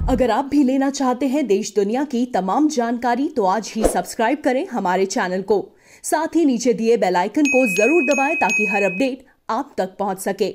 अगर आप भी लेना चाहते हैं देश दुनिया की तमाम जानकारी तो आज ही सब्सक्राइब करें हमारे चैनल को। साथ ही नीचे दिए बेल आइकन को जरूर दबाएं ताकि हर अपडेट आप तक पहुंच सके।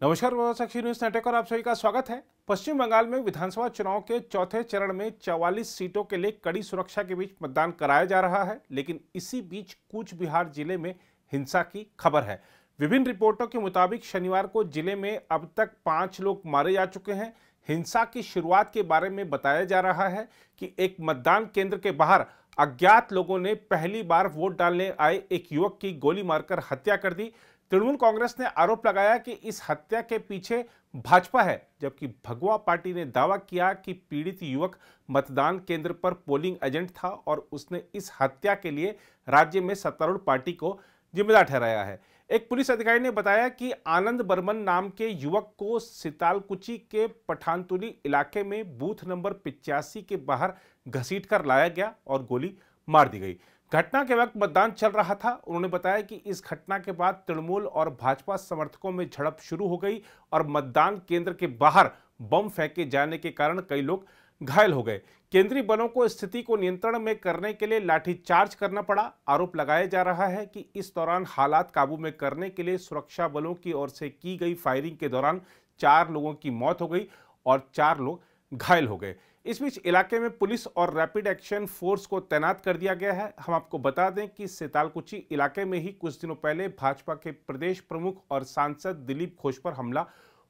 नमस्कार, साक्षी न्यूज नेटवर्क और आप सभी का स्वागत है। पश्चिम बंगाल में विधानसभा चुनाव के चौथे चरण में 44 सीटों के लिए कड़ी सुरक्षा के बीच मतदान कराया जा रहा है, लेकिन इसी बीच कूच बिहार जिले में हिंसा की खबर है। विभिन्न रिपोर्टों के मुताबिक शनिवार को जिले में अब तक 5 लोग मारे जा चुके हैं। हिंसा की शुरुआत के बारे में बताया जा रहा है कि एक मतदान केंद्र के बाहर अज्ञात लोगों ने पहली बार वोट डालने आए एक युवक की गोली मारकर हत्या कर दी। तृणमूल कांग्रेस ने आरोप लगाया कि इस हत्या के पीछे भाजपा है, जबकि भगवा पार्टी ने दावा किया कि पीड़ित युवक मतदान केंद्र पर पोलिंग एजेंट था और उसने इस हत्या के लिए राज्य में सत्तारूढ़ पार्टी को जिम्मेदार ठहराया है। एक पुलिस अधिकारी ने बताया कि आनंद बर्मन नाम के युवक को सितालकुची के पठानतुली इलाके में बूथ नंबर 85 के बाहर घसीटकर लाया गया और गोली मार दी गई। घटना के वक्त मतदान चल रहा था। उन्होंने बताया कि इस घटना के बाद तृणमूल और भाजपा समर्थकों में झड़प शुरू हो गई और मतदान केंद्र के बाहर बम फेंके जाने के कारण कई लोग घायल हो गए। केंद्रीय बलों को स्थिति को नियंत्रण में करने के लिए लाठीचार्ज करना पड़ा। आरोप लगाया जा रहा है कि इस दौरान हालात काबू में करने के लिए सुरक्षा बलों की ओर से की गई फायरिंग के दौरान 4 लोगों की मौत हो गई और 4 लोग घायल हो गए। इस बीच इलाके में पुलिस और रैपिड एक्शन फोर्स को तैनात कर दिया गया है। हम आपको बता दें कि सितालकुची इलाके में ही कुछ दिनों पहले भाजपा के प्रदेश प्रमुख और सांसद दिलीप घोष पर हमला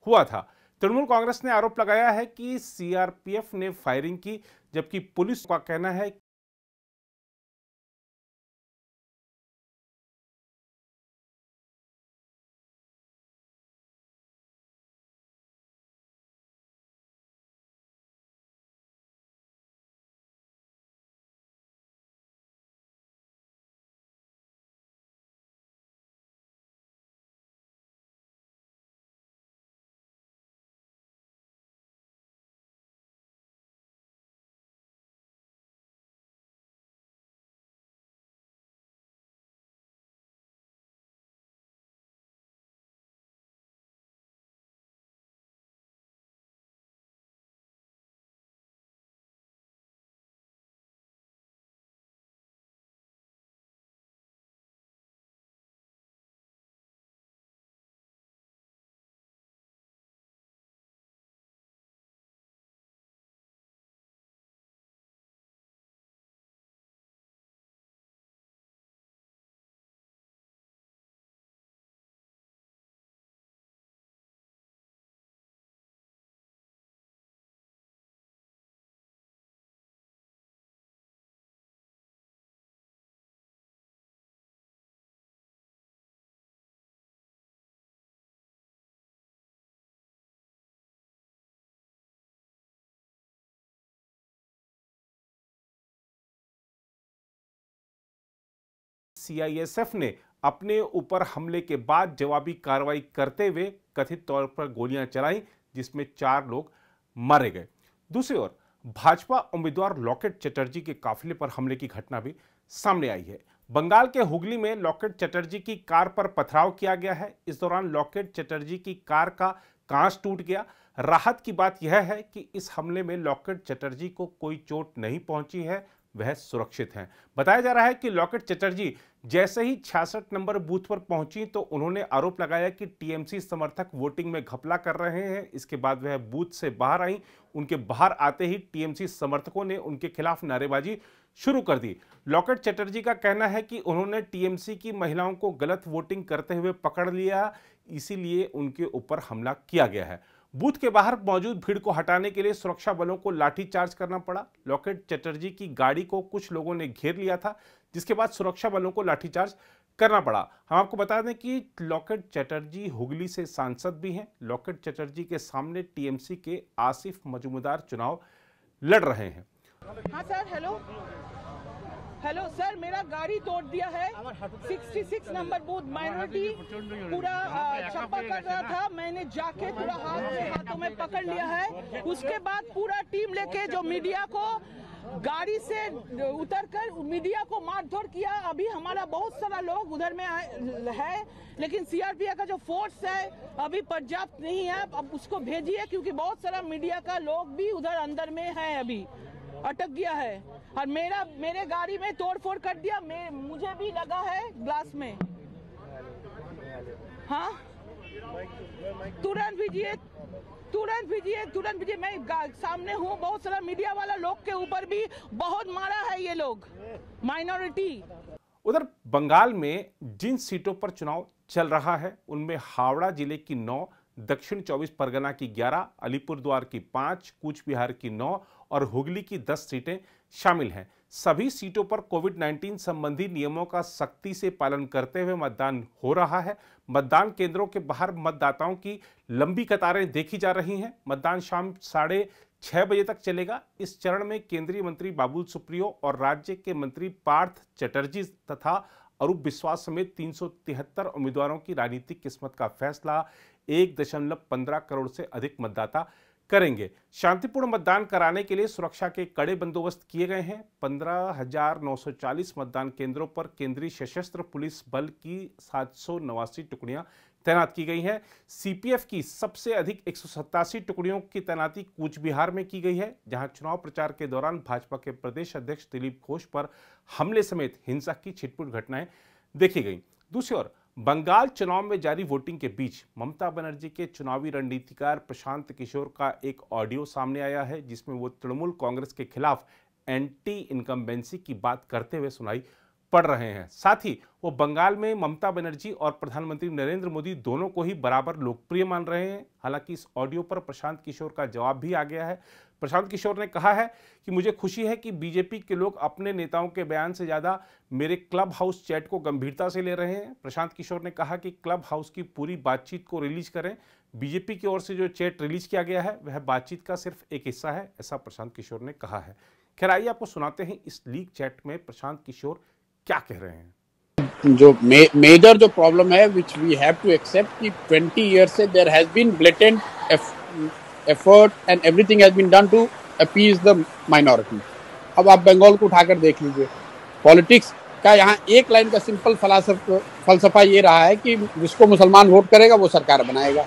हुआ था। तृणमूल कांग्रेस ने आरोप लगाया है कि सीआरपीएफ ने फायरिंग की, जबकि पुलिस का कहना है सीआईएसएफ ने अपने ऊपर हमले के बाद जवाबी कार्रवाई करते हुए कथित तौर पर गोलियां चलाई, जिसमें 4 लोग मारे गए। दूसरी ओर भाजपा उम्मीदवार लॉकेट चटर्जी के काफिले पर हमले की घटना भी सामने आई है। बंगाल के हुगली में लॉकेट चटर्जी की कार पर पथराव किया गया है। इस दौरान लॉकेट चटर्जी की कार का कांच टूट गया। राहत की बात यह है कि इस हमले में लॉकेट चटर्जी को कोई चोट नहीं पहुंची है, वह सुरक्षित हैं। बताया जा रहा है कि लॉकेट चटर्जी जैसे ही 66 नंबर बूथ पर पहुंची तो उन्होंने आरोप लगाया कि टीएमसी समर्थक वोटिंग में घपला कर रहे हैं। इसके बाद वह बूथ से बाहर आई। उनके बाहर आते ही टीएमसी समर्थकों ने उनके खिलाफ नारेबाजी शुरू कर दी। लॉकेट चटर्जी का कहना है कि उन्होंने टीएमसी की महिलाओं को गलत वोटिंग करते हुए पकड़ लिया, इसीलिए उनके ऊपर हमला किया गया है। बूथ के बाहर मौजूद भीड़ को हटाने के लिए सुरक्षा बलों को लाठीचार्ज करना पड़ा। लॉकेट चटर्जी की गाड़ी को कुछ लोगों ने घेर लिया था, जिसके बाद सुरक्षा बलों को लाठीचार्ज करना पड़ा। हम आपको बता दें कि लॉकेट चटर्जी हुगली से सांसद भी हैं। लॉकेट चटर्जी के सामने टीएमसी के आसिफ मजूमदार चुनाव लड़ रहे हैं। हाँ सर, हेलो सर, मेरा गाड़ी तोड़ दिया है। 66 नंबर बूथ माइनॉरिटी पूरा चप्पा कर रहा था। मैंने जाके पूरा हाथों में पकड़ लिया है। उसके बाद पूरा टीम लेके जो मीडिया को गाड़ी से उतरकर मीडिया को मारधोड़ किया। अभी हमारा बहुत सारा लोग उधर में है, लेकिन सीआरपीएफ का जो फोर्स है अभी पर्याप्त नहीं है। अब उसको भेजिए, क्योंकि बहुत सारा मीडिया का लोग भी उधर अंदर में है, अभी अटक गया है। और मेरे गाड़ी में तोड़फोड़ कर दिया, मुझे भी लगा है ग्लास में। हाँ, तुरंत भेजिए, तुरंत भेजिए, तुरंत भेजिए। मैं सामने हूँ, बहुत सारा मीडिया वाला लोग के ऊपर भी बहुत मारा है ये लोग, माइनॉरिटी। उधर बंगाल में जिन सीटों पर चुनाव चल रहा है उनमें हावड़ा जिले की 9, दक्षिण 24 परगना की 11, अलीपुरद्वार की 5, कूच बिहार की 9 और हुगली की 10 सीटें शामिल हैं। सभी सीटों पर कोविड-19 संबंधी नियमों का सख्ती से पालन करते हुए मतदान हो रहा है। मतदान केंद्रों के बाहर मतदाताओं की लंबी कतारें देखी जा रही हैं। मतदान शाम 6:30 बजे तक चलेगा। इस चरण में केंद्रीय मंत्री बाबुल सुप्रियो और राज्य के मंत्री पार्थ चटर्जी तथा अरूप विश्वास समेत 373 उम्मीदवारों की राजनीतिक किस्मत का फैसला 1.15 करोड़ से अधिक मतदाता करेंगे। शांतिपूर्ण मतदान कराने के लिए सुरक्षा के कड़े बंदोबस्त किए गए हैं। 15,940 मतदान केंद्रों पर केंद्रीय सशस्त्र पुलिस बल की 789 टुकड़ियां तैनात की गई हैं। सीपीएफ की सबसे अधिक 187 टुकड़ियों की तैनाती कूच बिहार में की गई है, जहां चुनाव प्रचार के दौरान भाजपा के प्रदेश अध्यक्ष दिलीप घोष पर हमले समेत हिंसा की छिटपुट घटनाएं देखी गई। दूसरी ओर बंगाल चुनाव में जारी वोटिंग के बीच ममता बनर्जी के चुनावी रणनीतिकार प्रशांत किशोर का एक ऑडियो सामने आया है, जिसमें वो तृणमूल कांग्रेस के खिलाफ एंटी इनकम्बेंसी की बात करते हुए सुनाई पड़ रहे हैं। साथ ही वो बंगाल में ममता बनर्जी और प्रधानमंत्री नरेंद्र मोदी दोनों को ही बराबर लोकप्रिय मान रहे हैं। हालांकि इस ऑडियो पर प्रशांत किशोर का जवाब भी आ गया है। प्रशांत किशोर ने कहा है कि मुझे खुशी है कि बीजेपी के लोग अपने नेताओं के बयान से ज्यादा मेरे क्लब हाउस चैट को गंभीरता से ले रहे हैं। प्रशांत किशोर ने कहा कि क्लब हाउस की पूरी बातचीत को रिलीज करें। बीजेपी की ओर से जो चैट रिलीज किया गया है वह बातचीत का सिर्फ एक हिस्सा है, ऐसा प्रशांत किशोर ने कहा है। खैर, आइए आपको सुनाते हैं इस लीक चैट में प्रशांत किशोर क्या कह रहे हैं। जो मेजर जो प्रॉब्लम है which we have to accept कि 20 ईयर से there has been blatant effort and everything has been done to appease the minority. अब आप बंगाल को उठाकर देख लीजिए, पॉलिटिक्स का यहाँ एक लाइन का सिंपल फलसफा ये रहा है कि जिसको मुसलमान वोट करेगा वो सरकार बनाएगा।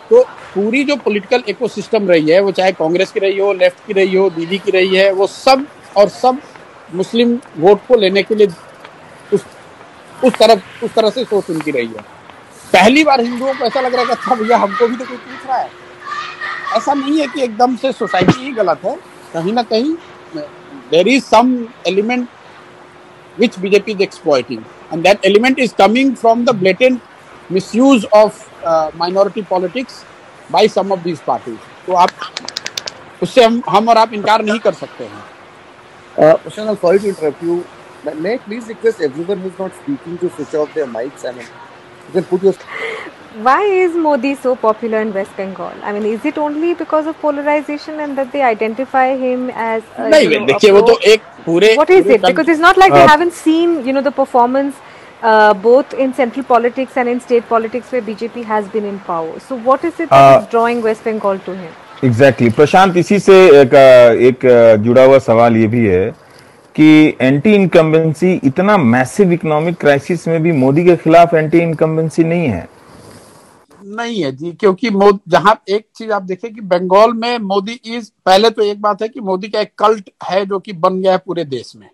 तो पूरी जो पॉलिटिकल इकोसिस्टम रही है, वो चाहे कांग्रेस की रही हो, लेफ्ट की रही हो, दीदी की रही है, वो सब मुस्लिम वोट को लेने के लिए उस तरह से सोच उनकी रही है। पहली बार हिंदुओं को ऐसा लग रहा है कि अच्छा भैया हमको भी तो कोई पूछ रहा है। ऐसा नहीं है कि एकदम से सोसाइटी ही गलत है, कहीं ना कहीं there is some element which BJP is exploiting, and that element is coming from the blatant misuse of minority politics by some of these parties. तो आप उससे हम और आप इनकार नहीं कर सकते हैं। Prashant, sorry to interrupt you. May I please request everyone who is not speaking to switch off their mics? I mean, you can put your. Why is Modi so popular in West Bengal? I mean, is it only because of polarization and that they identify him as? नहीं, देखिए वो तो एक पूरे. What is it? Because it's not like they haven't seen, the performance both in central politics and in state politics where BJP has been in power. So what is it that is drawing West Bengal to him? Exactly. प्रशांत, इसी से एक जुड़ा हुआ सवाल ये भी है कि एंटी इनकम्बेंसी, इतना मैसिव इकोनॉमिक क्राइसिस में भी मोदी के खिलाफ एंटी इनकम्बेंसी नहीं है जी, क्योंकि जहां एक चीज आप देखिए कि बंगाल में मोदी पहले तो एक बात है कि मोदी का एक कल्ट है जो कि बन गया है पूरे देश में,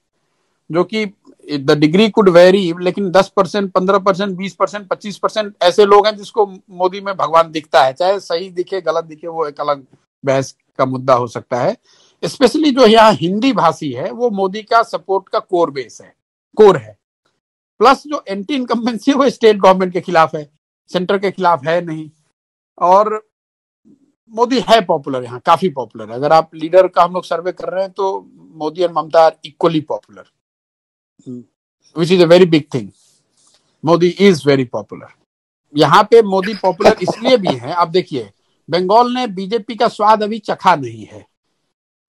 जो कि द डिग्री कुड वेरी, लेकिन 10%, 15%, 20%, 25% ऐसे लोग हैं जिसको मोदी में भगवान दिखता है। चाहे सही दिखे गलत दिखे वो एक अलग बहस का मुद्दा हो सकता है। स्पेशली जो यहाँ हिंदी भाषी है वो मोदी का सपोर्ट का कोर है। प्लस जो एंटी इनकम्बेंसी है वो स्टेट गवर्नमेंट के खिलाफ है, सेंटर के खिलाफ है नहीं। और मोदी है पॉपुलर, यहाँ काफी पॉपुलर है। अगर आप लीडर का हम लोग सर्वे कर रहे हैं तो Modi and Mamata are equally popular, which is a very big thing. Modi is very popular. यहाँ पे मोदी पॉपुलर इसलिए भी है, आप देखिए बंगाल ने बीजेपी का स्वाद अभी चखा नहीं है,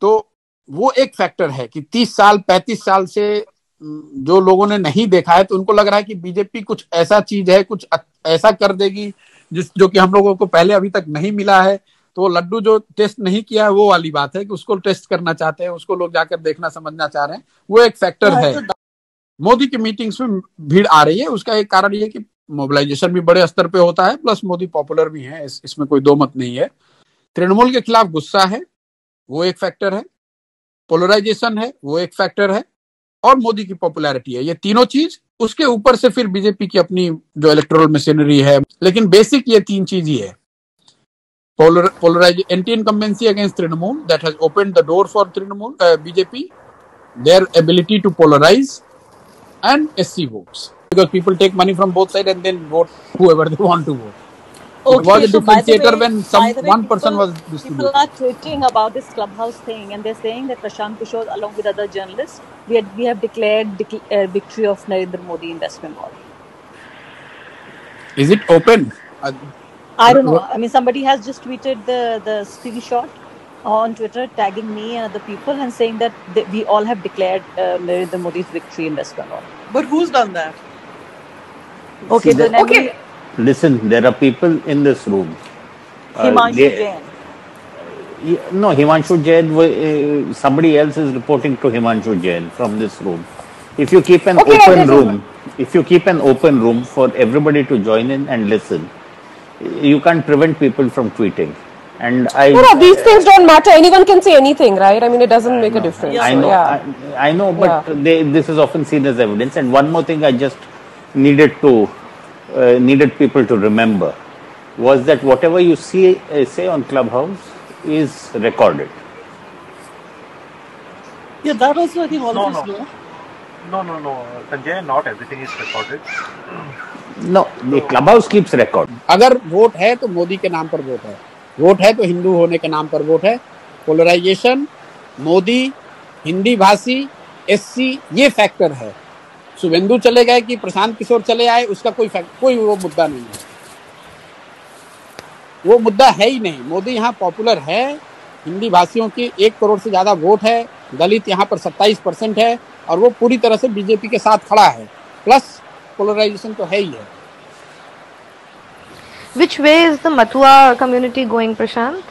तो वो एक फैक्टर है कि 30 साल 35 साल से जो लोगों ने नहीं देखा है, तो उनको लग रहा है कि बीजेपी कुछ ऐसा चीज है, कुछ ऐसा कर देगी जो कि हम लोगों को पहले अभी तक नहीं मिला है। तो वो लड्डू जो टेस्ट नहीं किया है वो वाली बात है कि उसको टेस्ट करना चाहते हैं, उसको लोग जाकर देखना समझना चाह रहे हैं, वो एक फैक्टर है। मोदी की मीटिंग्स में भीड़ आ रही है, उसका एक कारण ये कि मोबिलाइजेशन भी बड़े स्तर पे होता है, प्लस मोदी पॉपुलर भी है, इसमें कोई दो मत नहीं है। तृणमूल के खिलाफ गुस्सा है, वो एक फैक्टर है, पोलराइजेशन है, वो एक फैक्टर है, और मोदी की पॉपुलैरिटी है। ये तीनों चीज, उसके ऊपर से फिर बीजेपी की अपनी जो इलेक्टोरल मशीनरी है, लेकिन बेसिक ये तीन चीज ही है। anti-incumbency against Trinamool, that has opened the door for Trinamool, BJP, their ability to polarize, and SC votes. Because people take money from both sides and then vote whoever they want to vote. Okay, it was a differentiator when one person was distributed. People are tweeting about this clubhouse thing, and they're saying that Prashant Kishore, along with other journalists, we have declared victory of Narendra Modi in West Bengal. Is it open? I don't know. I mean, somebody has just tweeted the screenshot on Twitter, tagging me and other people, and saying that we all have declared Narendra Modi's victory in West Bengal. But who's done that? Okay, okay. Listen, there are people in this room. Himanshu Jain. No, Himanshu Jain. Somebody else is reporting to Himanshu Jain from this room. If you keep an open room for everybody to join in and listen, you can't prevent people from tweeting. And these things don't matter. Anyone can say anything, right? I mean, it doesn't make a difference. I know, I know, but this is often seen as evidence. And one more thing I just needed people to remember was that whatever you say on Clubhouse is recorded. Yeah, that also I think all of us know. No, Sanjay, not everything is recorded. No, the Clubhouse keeps record. अगर vote है तो मोदी के नाम पर vote है, vote है तो हिंदू होने के नाम पर वोट है। पोलराइजेशन, मोदी, हिंदी भाषी, एससी, ये फैक्टर है। शुभेंदु चले गए कि प्रशांत किशोर चले आए, उसका कोई वो मुद्दा नहीं है, वो मुद्दा है ही नहीं। मोदी यहाँ पॉपुलर है, हिंदी भाषियों की 1 करोड़ से ज्यादा वोट है, दलित यहाँ पर 27% है, और वो पूरी तरह से बीजेपी के साथ खड़ा है, प्लस पोलराइजेशन तो है ही है। Which way is the Mathua community going, Prashant?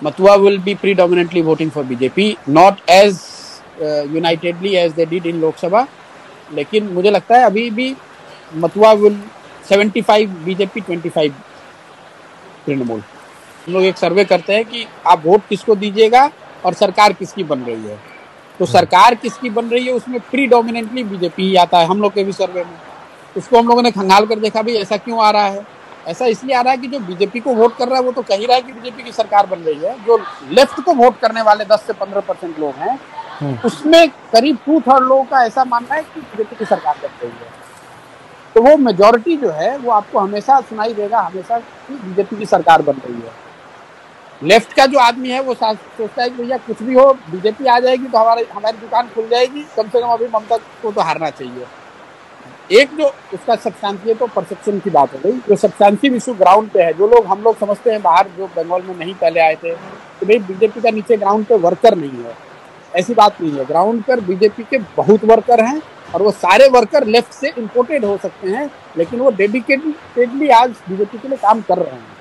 Mathua will be predominantly voting for BJP, not as unitedly as they did in Lok Sabha, लेकिन मुझे लगता है अभी भी मथुआ विल 75 बीजेपी 25 तृणमूल। हम लोग एक सर्वे करते हैं कि आप वोट किसको दीजिएगा और सरकार किसकी बन रही है, तो सरकार किसकी बन रही है उसमें प्रीडोमिनेंटली बीजेपी ही आता है। हम लोग के भी सर्वे में उसको हम लोगों ने खंगाल कर देखा भी ऐसा क्यों आ रहा है। ऐसा इसलिए आ रहा है कि जो बीजेपी को वोट कर रहा है वो तो कह ही रहा है कि बीजेपी की सरकार बन रही है। जो लेफ्ट को वोट करने वाले 10 से 15% लोग हैं, उसमें करीब 2/3 लोगों का ऐसा मानना है कि बीजेपी की सरकार बन रही है। तो वो मेजॉरिटी जो है वो आपको हमेशा सुनाई देगा, हमेशा कि बीजेपी की सरकार बन रही है। लेफ्ट का जो आदमी है वो सोचता है कि भैया कुछ भी हो, बीजेपी आ जाएगी तो हमारी दुकान खुल जाएगी, कम से कम अभी ममता को तो हारना चाहिए। एक जो उसका सब्सटेंशियल तो परसेप्शन की बात हो गई, जो सब्सटेंशियल इशू ग्राउंड पे है, जो लोग हम लोग समझते हैं बाहर जो बंगाल में नहीं पहले आए थे कि भाई बीजेपी का नीचे ग्राउंड पे वर्कर नहीं है, ऐसी बात नहीं है। ग्राउंड पर बीजेपी के बहुत वर्कर हैं और वो सारे वर्कर लेफ्ट से इंपोर्टेड हो सकते हैं, लेकिन वो डेडिकेटेडली आज बीजेपी के लिए काम कर रहे हैं।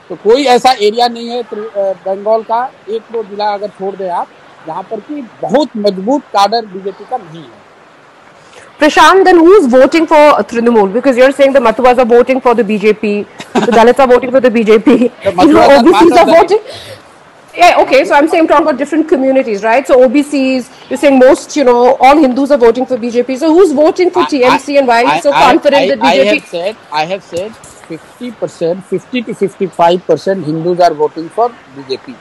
तो कोई ऐसा एरिया नहीं है बंगाल का, 1-2 जिला अगर छोड़ दें आप, जहाँ पर कि बहुत मजबूत काडर बीजेपी का नहीं है। Prashant, then who's voting for Trinamool? Because you're saying the Mathuas are voting for the BJP, the Dalits are voting for the BJP, OBCs are voting. Yeah, okay, so I'm saying I'm talking about different communities, right? So OBCs, you're saying most, all Hindus are voting for BJP. So who's voting for TMC and why are you so confident that BJP? I have said 50% 50 to 55% Hindus are voting for BJP.